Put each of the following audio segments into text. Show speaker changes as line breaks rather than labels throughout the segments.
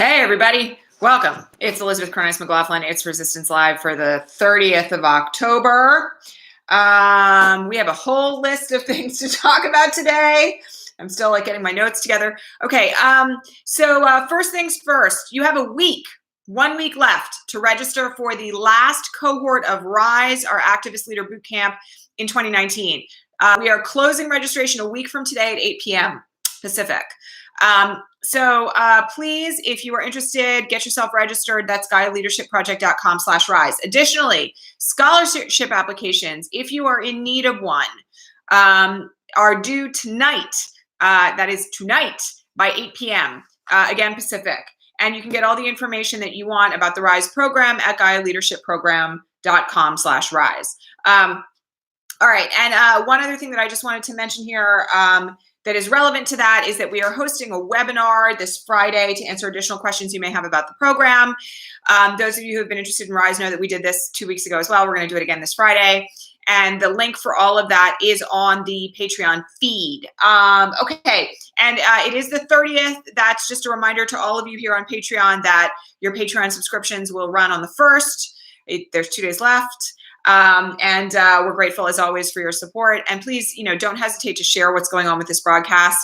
Hey, everybody. Welcome. It's Elizabeth Cronus McLaughlin. It's Resistance Live for the 30th of October. We have a whole list of things to talk about today. I'm still getting my notes together. Okay. So first things first, you have a week, 1 week left to register for the last cohort of RISE, our Activist Leader Bootcamp in 2019. We are closing registration a week from today at 8 p.m. Pacific. So please, if you are interested, get yourself registered. That's GaiaLeadershipProject.com/rise. Additionally, scholarship applications, if you are in need of one, are due tonight. That is tonight by 8 p.m. Again, Pacific. And you can get all the information that you want about the RISE program at GaiaLeadershipProgram.com/rise. All right. And one other thing that I just wanted to mention here, that is relevant to that is that we are hosting a webinar this Friday to answer additional questions you may have about the program. Those of you who have been interested in RISE know that we did this 2 weeks ago as well. We're going to do it again this Friday. And the link for all of that is on the Patreon feed. Okay, and it is the 30th. That's just a reminder to all of you here on Patreon that your Patreon subscriptions will run on the 1st. There's 2 days left. And we're grateful as always for your support. And please, don't hesitate to share what's going on with this broadcast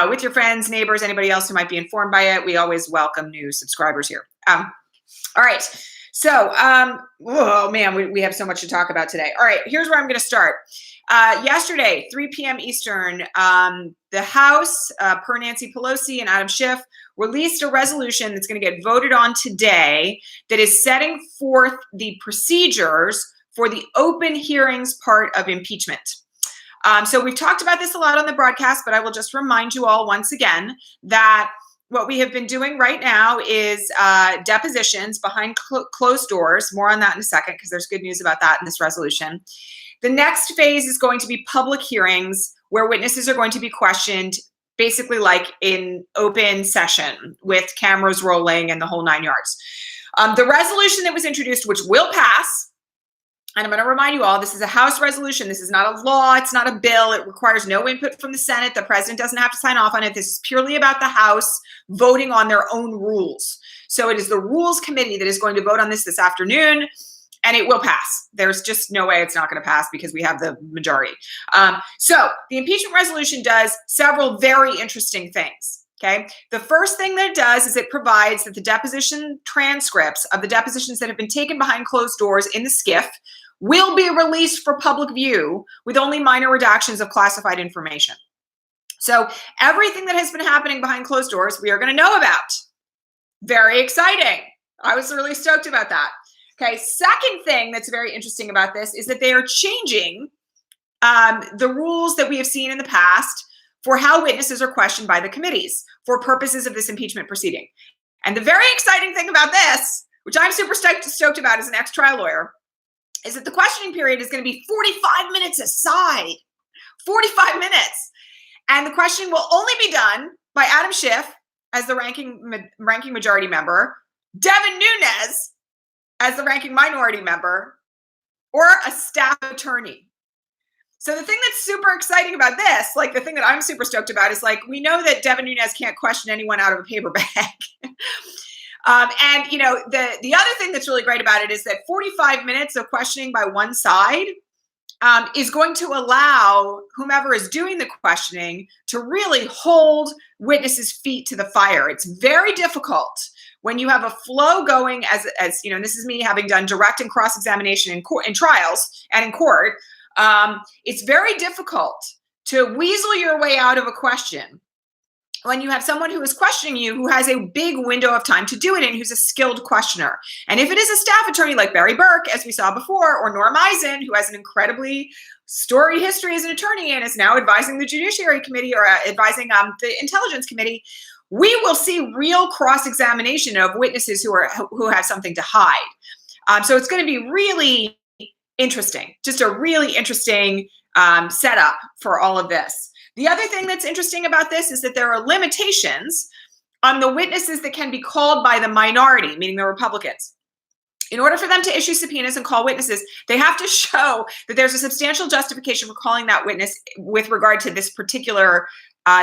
with your friends, neighbors, anybody else who might be informed by it. We always welcome new subscribers here. All right. So, oh man, we have so much to talk about today. All right, here's where I'm going to start. Yesterday, 3 p.m. Eastern, the House, per Nancy Pelosi and Adam Schiff, released a resolution that's going to get voted on today that is setting forth the procedures for the open hearings part of impeachment. So we've talked about this a lot on the broadcast, but I will just remind you all once again that what we have been doing right now is depositions behind closed doors. More on that in a second, because there's good news about that in this resolution. The next phase is going to be public hearings where witnesses are going to be questioned basically like in open session with cameras rolling and the whole 9 yards. The resolution that was introduced, which will pass, and I'm going to remind you all, this is a House resolution. This is not a law. It's not a bill. It requires no input from the Senate. The president doesn't have to sign off on it. This is purely about the House voting on their own rules. So it is the Rules Committee that is going to vote on this afternoon, and it will pass. There's just no way it's not going to pass because we have the majority. So the impeachment resolution does several very interesting things. Okay. The first thing that it does is it provides that the deposition transcripts of the depositions that have been taken behind closed doors in the SCIF will be released for public view with only minor redactions of classified information. So everything that has been happening behind closed doors, we are going to know about. Very exciting. I was really stoked about that. Okay, second thing that's very interesting about this is that they are changing the rules that we have seen in the past for how witnesses are questioned by the committees for purposes of this impeachment proceeding. And the very exciting thing about this, which I'm super stoked about as an ex-trial lawyer, is that the questioning period is going to be 45 minutes aside. 45 minutes. And the questioning will only be done by Adam Schiff as the ranking majority member, Devin Nunes as the ranking minority member, or a staff attorney. So the thing that's super exciting about this, the thing that I'm super stoked about is we know that Devin Nunes can't question anyone out of a paper bag. And the other thing that's really great about it is that 45 minutes of questioning by one side is going to allow whomever is doing the questioning to really hold witnesses' feet to the fire. It's very difficult when you have a flow going as and this is me having done direct and cross-examination in trials and in court. It's very difficult to weasel your way out of a question when you have someone who is questioning you who has a big window of time to do it in, who's a skilled questioner. And if it is a staff attorney like Barry Burke, as we saw before, or Norm Eisen, who has an incredibly storied history as an attorney and is now advising the Judiciary Committee or advising the Intelligence Committee, we will see real cross-examination of witnesses who have something to hide. So it's going to be really interesting, just a really interesting setup for all of this. The other thing that's interesting about this is that there are limitations on the witnesses that can be called by the minority, meaning the Republicans. In order for them to issue subpoenas and call witnesses, they have to show that there's a substantial justification for calling that witness with regard to this particular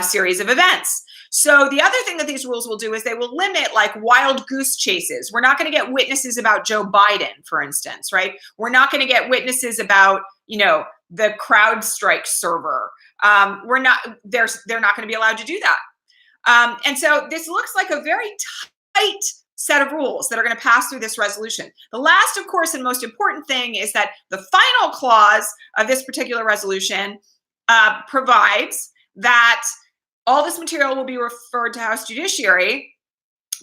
series of events. So the other thing that these rules will do is they will limit like wild goose chases. We're not going to get witnesses about Joe Biden, for instance, right? We're not going to get witnesses about, the CrowdStrike server. They're not going to be allowed to do that. And so this looks like a very tight set of rules that are going to pass through this resolution. The last, of course, and most important thing is that the final clause of this particular resolution provides that all this material will be referred to House Judiciary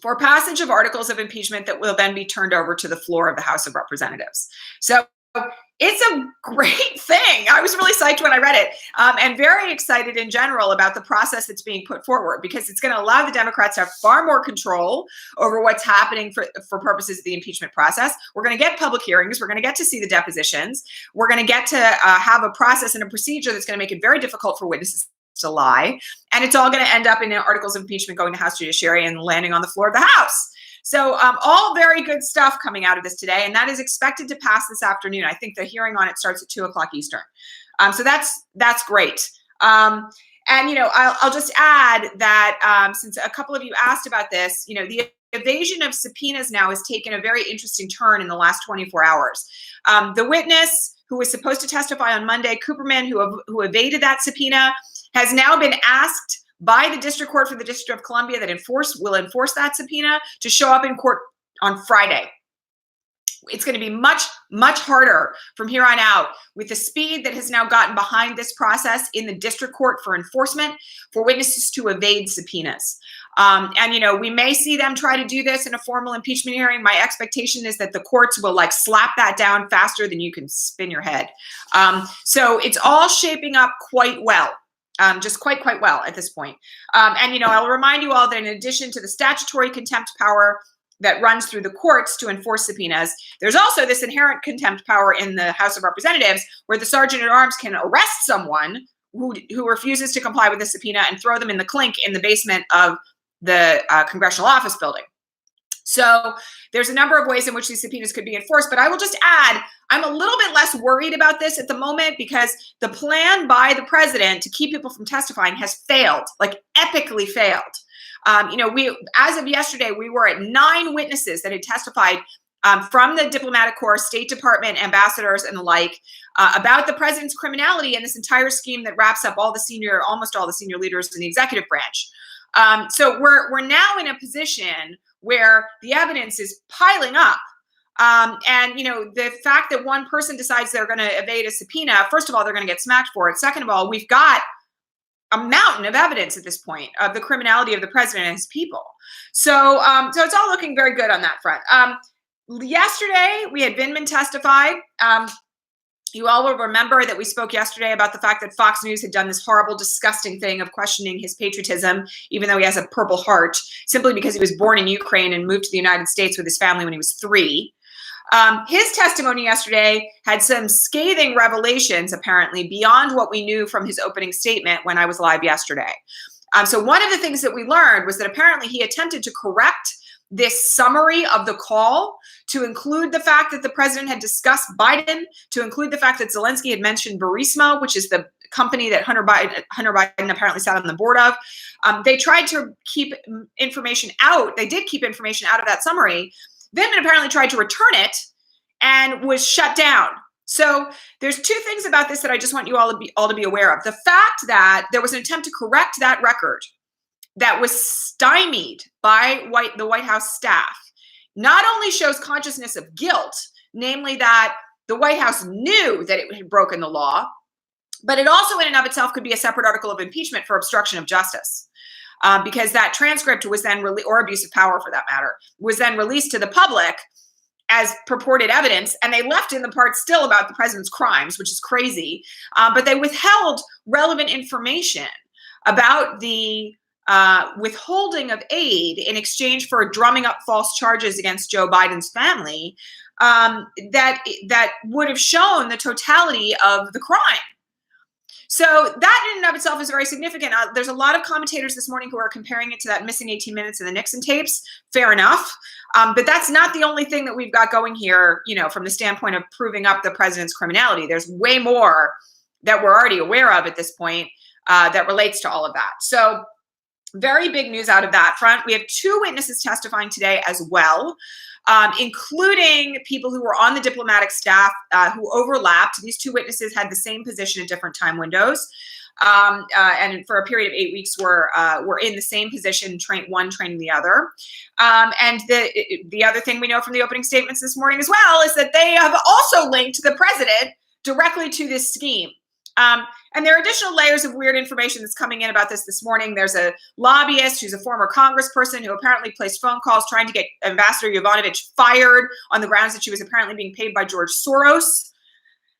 for passage of articles of impeachment that will then be turned over to the floor of the House of Representatives. So it's a great thing. I was really psyched when I read it, and very excited in general about the process that's being put forward, because it's going to allow the Democrats to have far more control over what's happening for purposes of the impeachment process. We're going to get public hearings. We're going to get to see the depositions. We're going to get to have a process and a procedure that's going to make it very difficult for witnesses to lie. And it's all going to end up in articles of impeachment going to House Judiciary and landing on the floor of the House. So all very good stuff coming out of this today, and that is expected to pass this afternoon. I think the hearing on it starts at 2:00 Eastern. So that's great. And I'll just add that since a couple of you asked about this, the evasion of subpoenas now has taken a very interesting turn in the last 24 hours. The witness who was supposed to testify on Monday, Cooperman, who evaded that subpoena, has now been asked by the District Court for the District of Columbia that will enforce that subpoena to show up in court on Friday. It's going to be much, much harder from here on out with the speed that has now gotten behind this process in the District Court for enforcement for witnesses to evade subpoenas. And we may see them try to do this in a formal impeachment hearing. My expectation is that the courts will slap that down faster than you can spin your head. So it's all shaping up quite well. Just quite well at this point. And I'll remind you all that in addition to the statutory contempt power that runs through the courts to enforce subpoenas, there's also this inherent contempt power in the House of Representatives where the Sergeant at Arms can arrest someone who refuses to comply with the subpoena and throw them in the clink in the basement of the Congressional Office Building. So there's a number of ways in which these subpoenas could be enforced, but I will just add, I'm a little bit less worried about this at the moment because the plan by the president to keep people from testifying has failed, epically failed. As of yesterday, we were at 9 witnesses that had testified from the diplomatic corps, State Department, ambassadors, and the like, about the president's criminality and this entire scheme that wraps up almost all the senior leaders in the executive branch. So we're now in a position where the evidence is piling up. And the fact that one person decides they're going to evade a subpoena, first of all, they're going to get smacked for it. Second of all, we've got a mountain of evidence at this point of the criminality of the president and his people. So it's all looking very good on that front. Yesterday, we had Vindman testify. You all will remember that we spoke yesterday about the fact that Fox News had done this horrible, disgusting thing of questioning his patriotism, even though he has a Purple Heart, simply because he was born in Ukraine and moved to the United States with his family when he was 3. His testimony yesterday had some scathing revelations, apparently, beyond what we knew from his opening statement when I was live yesterday. So one of the things that we learned was that apparently he attempted to correct this summary of the call to include the fact that the president had discussed Biden, to include the fact that Zelensky had mentioned Burisma, which is the company that Hunter Biden apparently sat on the board of. They tried to keep information out. They did keep information out of that summary. Vindman apparently tried to return it and was shut down. So there's 2 things about this that I just want you all to be aware of. The fact that there was an attempt to correct that record that was stymied by the White House staff not only shows consciousness of guilt, namely that the White House knew that it had broken the law, but it also in and of itself could be a separate article of impeachment for obstruction of justice. Because that transcript was then, or abuse of power for that matter, was then released to the public as purported evidence, and they left in the part still about the president's crimes, which is crazy, but they withheld relevant information about the withholding of aid in exchange for drumming up false charges against Joe Biden's family that would have shown the totality of the crime. So that in and of itself is very significant. There's a lot of commentators this morning who are comparing it to that missing 18 minutes in the Nixon tapes. Fair enough. But that's not the only thing that we've got going here, from the standpoint of proving up the president's criminality. There's way more that we're already aware of at this point. that relates to all of that. So very big news out of that front. We have 2 witnesses testifying today as well, including people who were on the diplomatic staff who overlapped. These 2 witnesses had the same position at different time windows. And for a period of 8 weeks were in the same position, one training the other. And the other thing we know from the opening statements this morning as well is that they have also linked the president directly to this scheme. And there are additional layers of weird information that's coming in about this morning. There's a lobbyist who's a former congressperson who apparently placed phone calls trying to get Ambassador Yovanovitch fired on the grounds that she was apparently being paid by George Soros.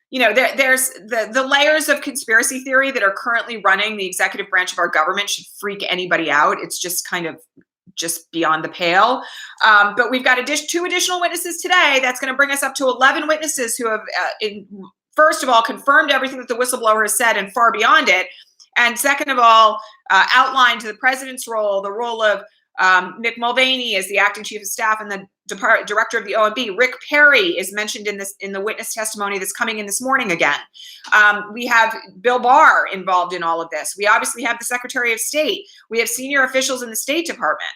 You know, there's the layers of conspiracy theory that are currently running the executive branch of our government should freak anybody out. It's just kind of just beyond the pale. But we've got 2 additional witnesses today. That's going to bring us up to 11 witnesses who have, first of all, confirmed everything that the whistleblower has said and far beyond it. And second of all, outlined the president's role, the role of Mick Mulvaney as the acting chief of staff and the director of the OMB. Rick Perry is mentioned in the witness testimony that's coming in this morning again. We have Bill Barr involved in all of this. We obviously have the Secretary of State. We have senior officials in the State Department.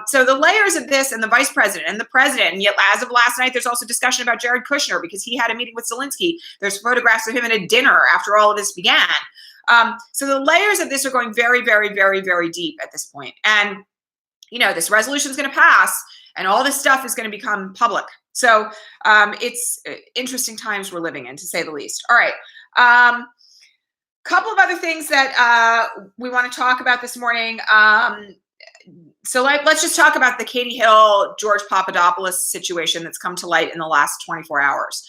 So the layers of this, and the vice president and the president, and yet as of last night, there's also discussion about Jared Kushner because he had a meeting with Zelensky. There's photographs of him at a dinner after all of this began. So the layers of this are going very, very, very, very deep at this point. And you know, this resolution is going to pass and all this stuff is going to become public. So it's interesting times we're living in, to say the least. All right. Couple of other things that we want to talk about this morning. So let's just talk about the Katie Hill, George Papadopoulos situation that's come to light in the last 24 hours.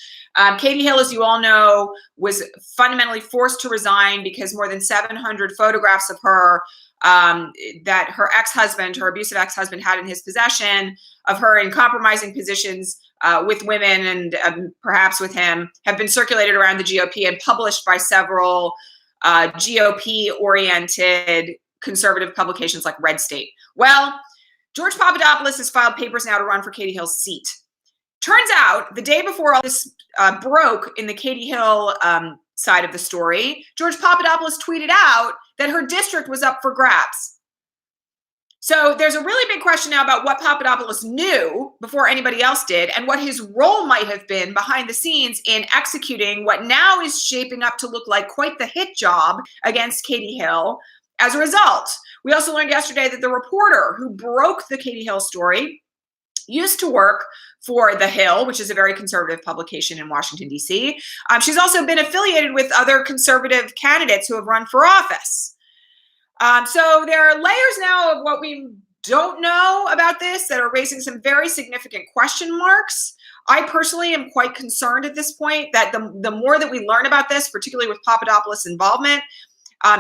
Katie Hill, as you all know, was fundamentally forced to resign because more than 700 photographs of her that her ex-husband, her abusive ex-husband, had in his possession of her in compromising positions with women and perhaps with him have been circulated around the GOP and published by several GOP-oriented conservative publications like Red State. Well, George Papadopoulos has filed papers now to run for Katie Hill's seat. Turns out, the day before all this broke in the Katie Hill side of the story, George Papadopoulos tweeted out that her district was up for grabs. So there's a really big question now about what Papadopoulos knew before anybody else did and what his role might have been behind the scenes in executing what now is shaping up to look like quite the hit job against Katie Hill as a result. We also learned yesterday that the reporter who broke the Katie Hill story used to work for The Hill, which is a very conservative publication in Washington, D.C. She's also been affiliated with other conservative candidates who have run for office. So there are layers now of what we don't know about this that are raising some very significant question marks. I personally am quite concerned at this point that the more that we learn about this, particularly with Papadopoulos' involvement,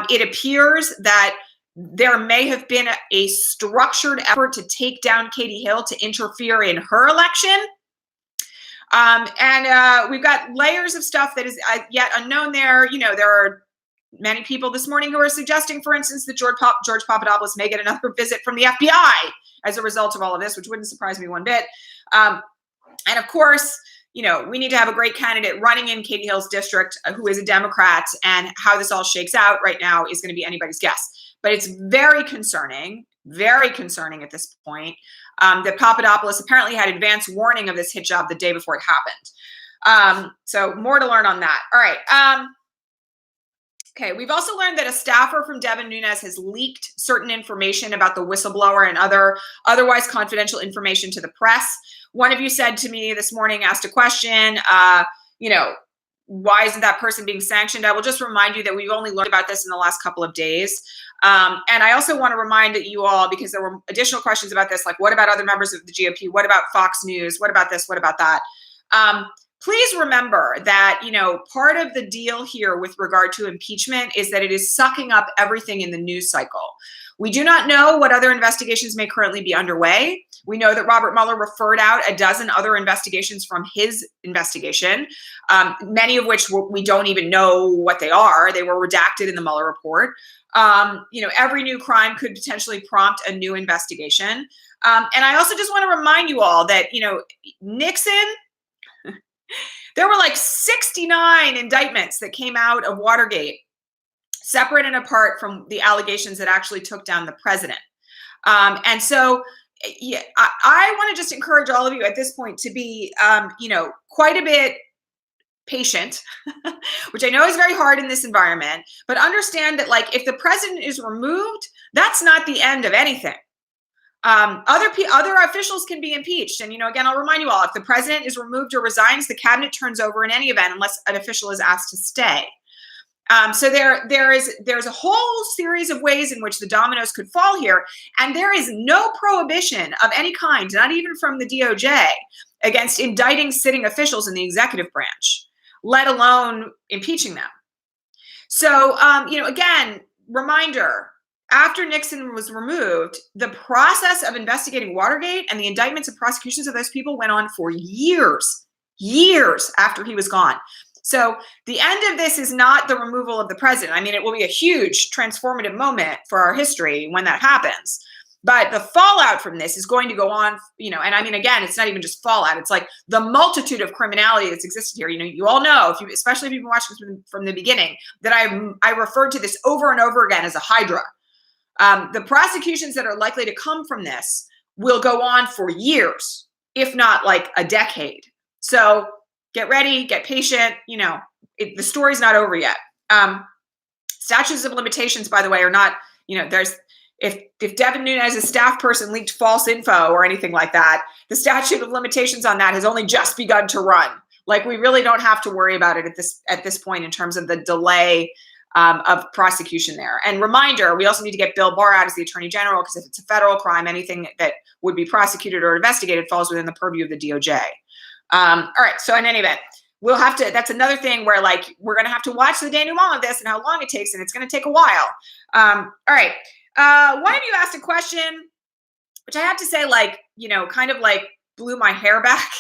it appears that there may have been a structured effort to take down Katie Hill to interfere in her election. And we've got layers of stuff that is yet unknown there. You know, there are many people this morning who are suggesting, for instance, that George Papadopoulos may get another visit from the FBI as a result of all of this, which wouldn't surprise me one bit. And of course, you know, we need to have a great candidate running in Katie Hill's district who is a Democrat, and how this all shakes out right now is going to be anybody's guess. But it's very concerning at this point that Papadopoulos apparently had advance warning of this hit job the day before it happened. So more to learn on that. All right. Okay, we've also learned that a staffer from Devin Nunes has leaked certain information about the whistleblower and otherwise confidential information to the press. One of you said to me this morning, asked a question, you know, why isn't that person being sanctioned? I will just remind you that we've only learned about this in the last couple of days. And I also want to remind you all, because there were additional questions about this, like what about other members of the GOP? What about Fox News? What about this? What about that? Please remember that, you know, part of the deal here with regard to impeachment is that it is sucking up everything in the news cycle. We do not know what other investigations may currently be underway. We know that Robert Mueller referred out a dozen other investigations from his investigation, many of which we don't even know what they are. They were redacted in the Mueller report. You know, every new crime could potentially prompt a new investigation. And I also just want to remind you all that, you know, Nixon, there were like 69 indictments that came out of Watergate separate and apart from the allegations that actually took down the president. And so, yeah, I want to just encourage all of you at this point to be, quite a bit patient, which I know is very hard in this environment, but understand that, like, if the president is removed, that's not the end of anything. Other officials can be impeached. And, again, I'll remind you all, if the president is removed or resigns, the cabinet turns over in any event, unless an official is asked to stay. So there's a whole series of ways in which the dominoes could fall here, and there is no prohibition of any kind, not even from the DOJ, against indicting sitting officials in the executive branch, let alone impeaching them. So, again, reminder, after Nixon was removed, the process of investigating Watergate and the indictments and prosecutions of those people went on for years after he was gone. So the end of this is not the removal of the president. I mean, it will be a huge transformative moment for our history when that happens. But the fallout from this is going to go on, and I mean, again, it's not even just fallout. It's like the multitude of criminality that's existed here. You all know, especially if you've been watching from the beginning, that I referred to this over and over again as a hydra. The prosecutions that are likely to come from this will go on for years, if not like a decade. So get ready, get patient. The story's not over yet. Statutes of limitations, by the way, are not, there's, if Devin Nunes' staff person leaked false info or anything like that, the statute of limitations on that has only just begun to run. Like, we really don't have to worry about it at this point in terms of the delay of prosecution there. And reminder, we also need to get Bill Barr out as the Attorney General, because if it's a federal crime, anything that would be prosecuted or investigated falls within the purview of the DOJ. All right. So in any event, we'll have to, that's another thing where, like, we're going to have to watch the denouement of this and how long it takes, and it's going to take a while. All right. One of you asked a question, which I have to say, like, kind of like blew my hair back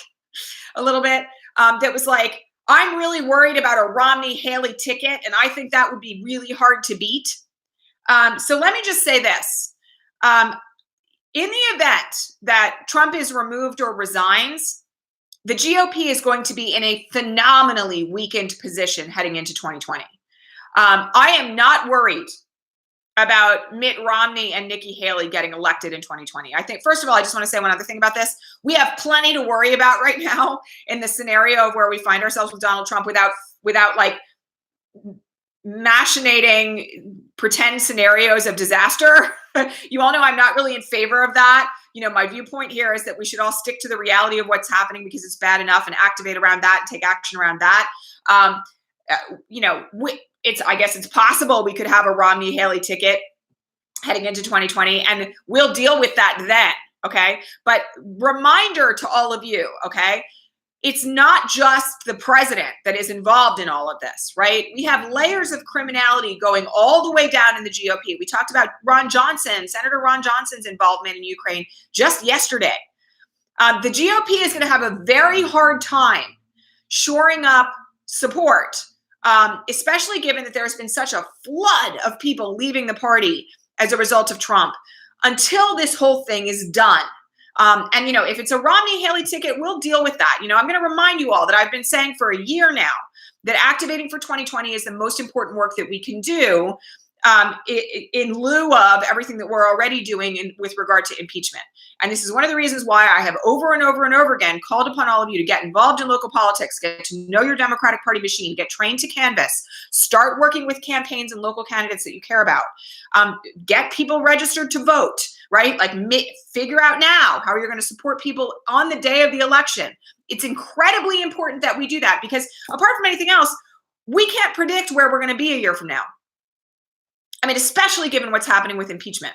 a little bit. That was like, I'm really worried about a Romney-Haley ticket, and I think that would be really hard to beat. So let me just say this. In the event that Trump is removed or resigns, the GOP is going to be in a phenomenally weakened position heading into 2020. I am not worried about Mitt Romney and Nikki Haley getting elected in 2020. I think, first of all, I just want to say one other thing about this. We have plenty to worry about right now in the scenario of where we find ourselves with Donald Trump without like machinating pretend scenarios of disaster. You all know I'm not really in favor of that. My viewpoint here is that we should all stick to the reality of what's happening because it's bad enough, and activate around that and take action around that. I guess it's possible we could have a Romney-Haley ticket heading into 2020, and we'll deal with that then, okay? But reminder to all of you, okay? It's not just the president that is involved in all of this, right? We have layers of criminality going all the way down in the GOP. We talked about Senator Ron Johnson's involvement in Ukraine just yesterday. The GOP is going to have a very hard time shoring up support, especially given that there's been such a flood of people leaving the party as a result of Trump, until this whole thing is done. If it's a Romney-Haley ticket, we'll deal with that. I'm going to remind you all that I've been saying for a year now that activating for 2020 is the most important work that we can do in lieu of everything that we're already doing with regard to impeachment. And this is one of the reasons why I have over and over and over again called upon all of you to get involved in local politics, get to know your Democratic Party machine, get trained to canvass, start working with campaigns and local candidates that you care about, get people registered to vote, right? Like, figure out now how you're going to support people on the day of the election. It's incredibly important that we do that, because apart from anything else, we can't predict where we're going to be a year from now. I mean, especially given what's happening with impeachment.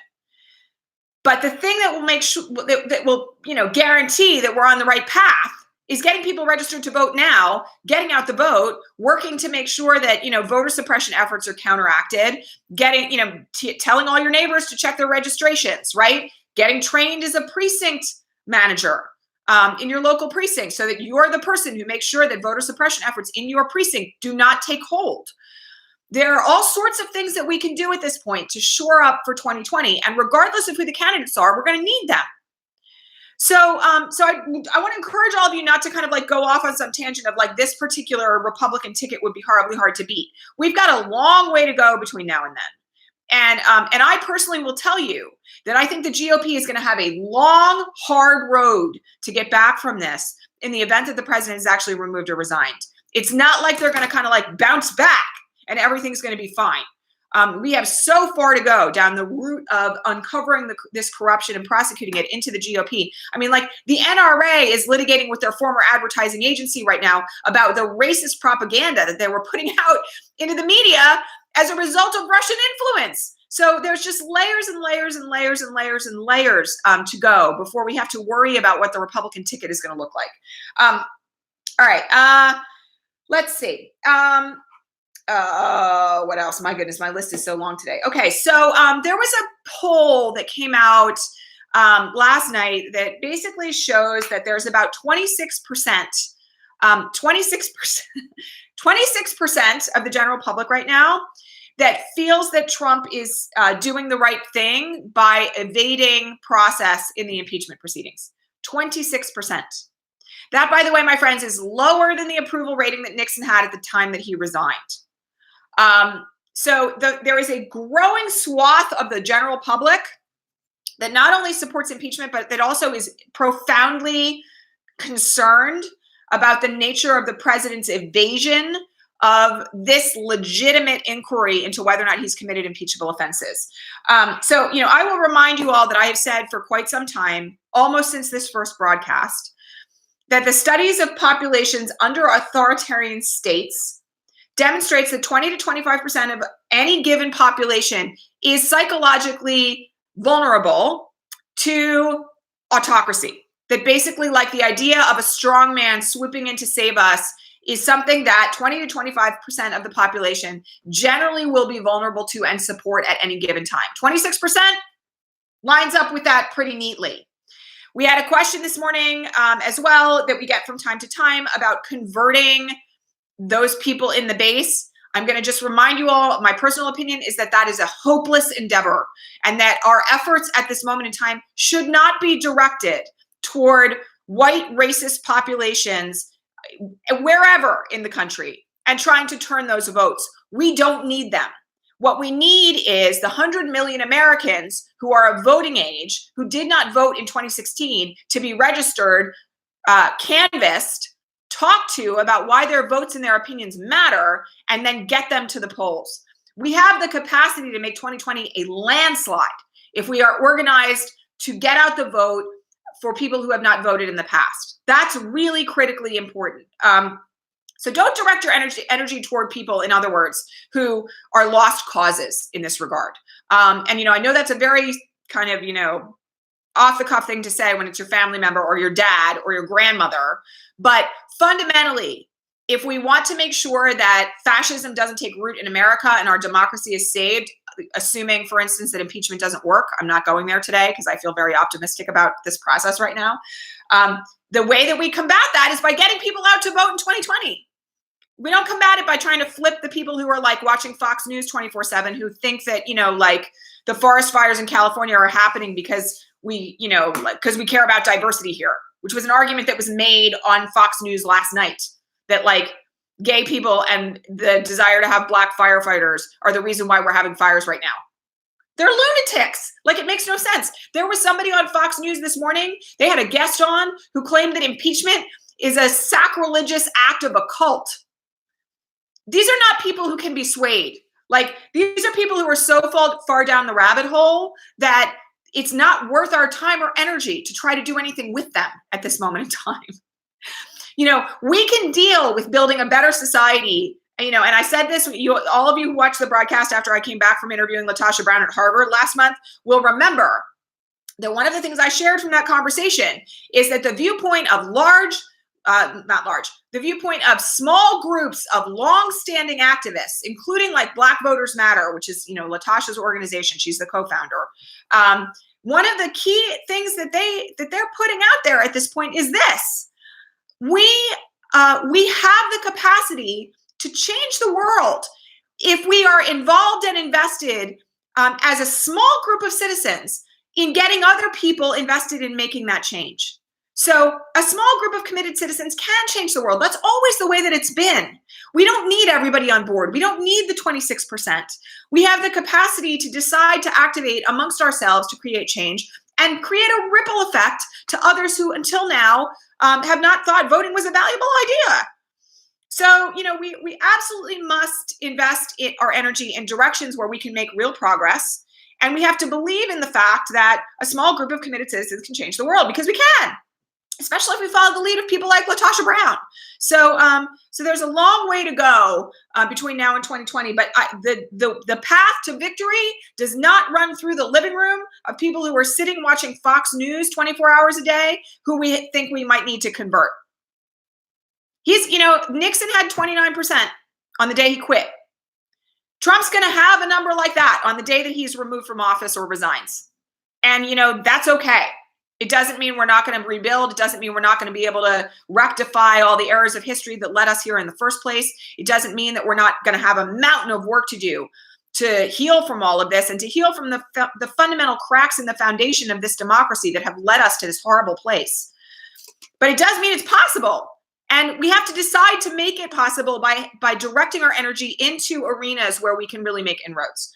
But the thing that will make sure that will, guarantee that we're on the right path is getting people registered to vote now, getting out the vote, working to make sure that, voter suppression efforts are counteracted, getting, telling all your neighbors to check their registrations, right? Getting trained as a precinct manager in your local precinct, so that you're the person who makes sure that voter suppression efforts in your precinct do not take hold. There are all sorts of things that we can do at this point to shore up for 2020. And regardless of who the candidates are, we're going to need them. So I want to encourage all of you not to kind of like go off on some tangent of like this particular Republican ticket would be horribly hard to beat. We've got a long way to go between now and then. And I personally will tell you that I think the GOP is going to have a long, hard road to get back from this in the event that the president is actually removed or resigned. It's not like they're going to kind of like bounce back and everything's going to be fine. We have so far to go down the route of uncovering this corruption and prosecuting it into the GOP. I mean, like the NRA is litigating with their former advertising agency right now about the racist propaganda that they were putting out into the media as a result of Russian influence. So there's just layers and layers and layers and layers and layers to go before we have to worry about what the Republican ticket is going to look like. All right. Let's see. What else? My goodness, my list is so long today. Okay, so there was a poll that came out last night that basically shows that there's about 26%, 26% of the general public right now that feels that Trump is doing the right thing by evading process in the impeachment proceedings. 26%. That, by the way, my friends, is lower than the approval rating that Nixon had at the time that he resigned. So there is a growing swath of the general public that not only supports impeachment, but that also is profoundly concerned about the nature of the president's evasion of this legitimate inquiry into whether or not he's committed impeachable offenses. So, I will remind you all that I have said for quite some time, almost since this first broadcast, that the studies of populations under authoritarian states demonstrates that 20 to 25% of any given population is psychologically vulnerable to autocracy. That basically, like the idea of a strong man swooping in to save us is something that 20 to 25% of the population generally will be vulnerable to and support at any given time. 26% lines up with that pretty neatly. We had a question this morning as well that we get from time to time about converting those people in the base. I'm going to just remind you all, my personal opinion is that that is a hopeless endeavor and that our efforts at this moment in time should not be directed toward white racist populations wherever in the country and trying to turn those votes. We don't need them. What we need is the 100 million Americans who are of voting age, who did not vote in 2016, to be registered, canvassed, talked to about why their votes and their opinions matter, and then get them to the polls. We have the capacity to make 2020 a landslide if we are organized to get out the vote for people who have not voted in the past. That's really critically important. So don't direct your energy toward people, in other words, who are lost causes in this regard. And, I know that's a very kind of, off the cuff thing to say when it's your family member or your dad or your grandmother. But fundamentally, if we want to make sure that fascism doesn't take root in America and our democracy is saved, assuming, for instance, that impeachment doesn't work, I'm not going there today because I feel very optimistic about this process right now. The way that we combat that is by getting people out to vote in 2020. We don't combat it by trying to flip the people who are like watching Fox News 24/7, who think that, like the forest fires in California are happening because we care about diversity here, which was an argument that was made on Fox News last night, that like gay people and the desire to have black firefighters are the reason why we're having fires right now. They're lunatics. Like, it makes no sense. There was somebody on Fox News this morning, they had a guest on who claimed that impeachment is a sacrilegious act of a cult. These are not people who can be swayed. Like, these are people who are so far down the rabbit hole that it's not worth our time or energy to try to do anything with them at this moment in time. We can deal with building a better society. And I said this, all of you who watched the broadcast after I came back from interviewing LaTosha Brown at Harvard last month will remember that one of the things I shared from that conversation is that the viewpoint of the viewpoint of small groups of long-standing activists, including like Black Voters Matter, which is, LaTosha's organization, she's the co-founder. One of the key things that they're putting out there at this point is this: we have the capacity to change the world if we are involved and invested as a small group of citizens in getting other people invested in making that change. So a small group of committed citizens can change the world. That's always the way that it's been. We don't need everybody on board. We don't need the 26%. We have the capacity to decide to activate amongst ourselves to create change and create a ripple effect to others who until now have not thought voting was a valuable idea. So, we absolutely must invest our energy in directions where we can make real progress. And we have to believe in the fact that a small group of committed citizens can change the world, because we can, especially if we follow the lead of people like LaTosha Brown. So there's a long way to go between now and 2020, but the path to victory does not run through the living room of people who are sitting watching Fox News 24 hours a day, who we think we might need to convert. Nixon had 29% on the day he quit. Trump's going to have a number like that on the day that he's removed from office or resigns. And, that's okay. It doesn't mean we're not going to rebuild. It doesn't mean we're not going to be able to rectify all the errors of history that led us here in the first place. It doesn't mean that we're not going to have a mountain of work to do to heal from all of this and to heal from the fundamental cracks in the foundation of this democracy that have led us to this horrible place. But it does mean it's possible. And we have to decide to make it possible by directing our energy into arenas where we can really make inroads.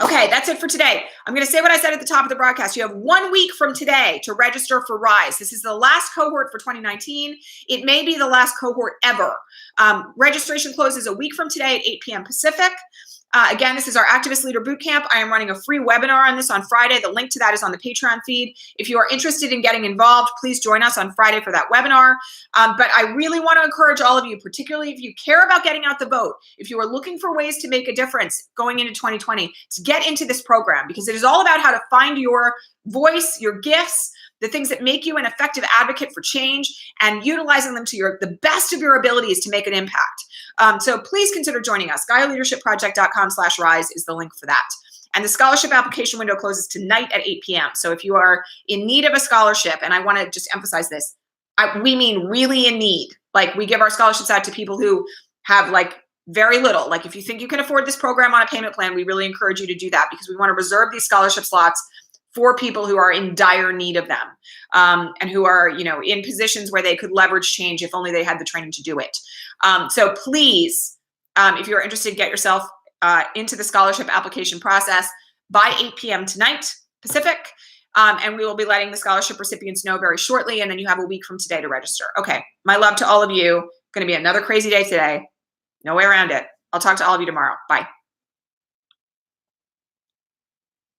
Okay, that's it for today. I'm going to say what I said at the top of the broadcast. You have 1 week from today to register for RISE. This is the last cohort for 2019. It may be the last cohort ever. Registration closes a week from today at 8 p.m. Pacific. Again, this is our Activist Leader Bootcamp. I am running a free webinar on this on Friday. The link to that is on the Patreon feed. If you are interested in getting involved, please join us on Friday for that webinar. But I really want to encourage all of you, particularly if you care about getting out the vote, if you are looking for ways to make a difference going into 2020, to get into this program, because it is all about how to find your voice, your gifts, the things that make you an effective advocate for change, and utilizing them to the best of your abilities to make an impact. So please consider joining us. GaiaLeadershipProject.com/rise is the link for that. And the scholarship application window closes tonight at 8 p.m. So if you are in need of a scholarship, and I want to just emphasize this, we mean really in need. Like, we give our scholarships out to people who have very little. Like, if you think you can afford this program on a payment plan, we really encourage you to do that, because we want to reserve these scholarship slots for people who are in dire need of them, and who are, in positions where they could leverage change if only they had the training to do it. So please, if you're interested, get yourself into the scholarship application process by 8 p.m. tonight, Pacific. And we will be letting the scholarship recipients know very shortly. And then you have a week from today to register. Okay. My love to all of you. Going to be another crazy day today. No way around it. I'll talk to all of you tomorrow. Bye.